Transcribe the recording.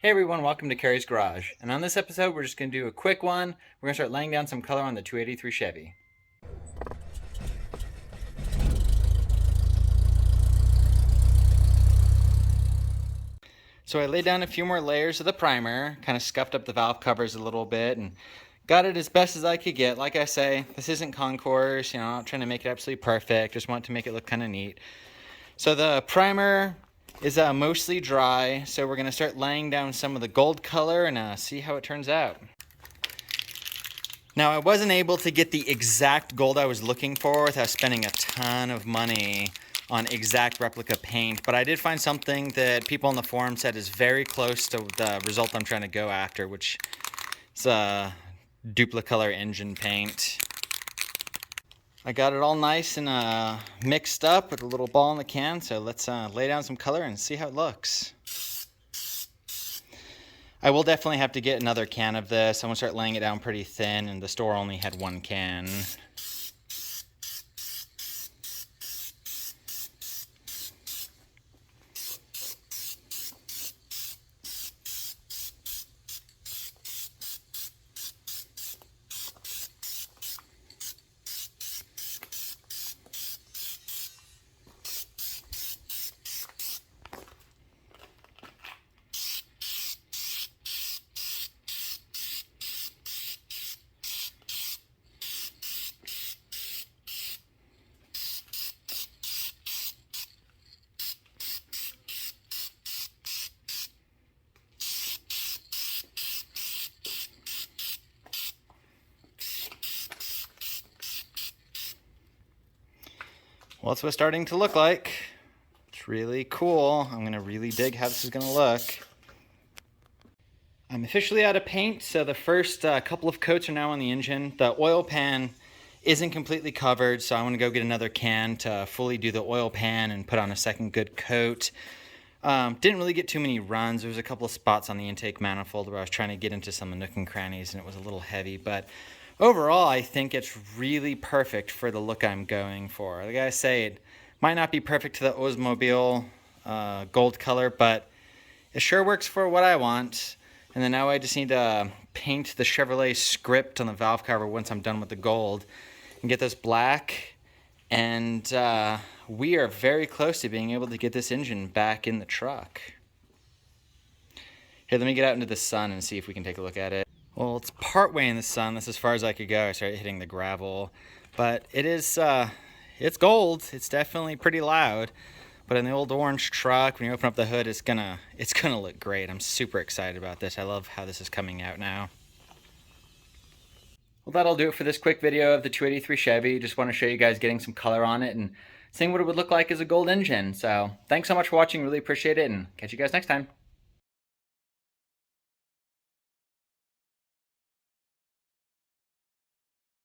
Hey everyone, welcome to Carrie's Garage. And on this episode, we're just going to do a quick one. We're going to start laying down some color on the 283 Chevy. So I laid down a few more layers of the primer, kind of scuffed up the valve covers a little bit, and got it as best as I could get. Like I say, this isn't concourse, I'm not trying to make it absolutely perfect, just want to make it look kind of neat. So the primer is mostly dry, so we're going to start laying down some of the gold color and see how it turns out. Now, I wasn't able to get the exact gold I was looking for without spending a ton of money on exact replica paint, but I did find something that people on the forum said is very close to the result I'm trying to go after, which is Duplicolor engine paint. I got it all nice and mixed up with a little ball in the can, so let's lay down some color and see how it looks. I will definitely have to get another can of this. I'm going to start laying it down pretty thin, and the store only had one can. Well, that's what it's starting to look like. It's really cool. I'm going to really dig how this is going to look. I'm officially out of paint, so the first couple of coats are now on the engine. The oil pan isn't completely covered, so I want to go get another can to fully do the oil pan and put on a second good coat. Didn't really get too many runs. There was a couple of spots on the intake manifold where I was trying to get into some nook and crannies and it was a little heavy, but overall I think it's really perfect for the look I'm going for. Like I say, it might not be perfect to the Oldsmobile gold color, but it sure works for what I want. And then now I just need to paint the Chevrolet script on the valve cover once I'm done with the gold and get this black. And we are very close to being able to get this engine back in the truck. Here, let me get out into the sun and see if we can take a look at it. Well, it's partway in the sun. That's as far as I could go. I started hitting the gravel. But it is, it's gold. It's definitely pretty loud. But in the old orange truck, when you open up the hood, it's gonna look great. I'm super excited about this. I love how this is coming out now. Well, that'll do it for this quick video of the 283 Chevy. Just want to show you guys getting some color on it and seeing what it would look like as a gold engine. So thanks so much for watching. Really appreciate it, and catch you guys next time.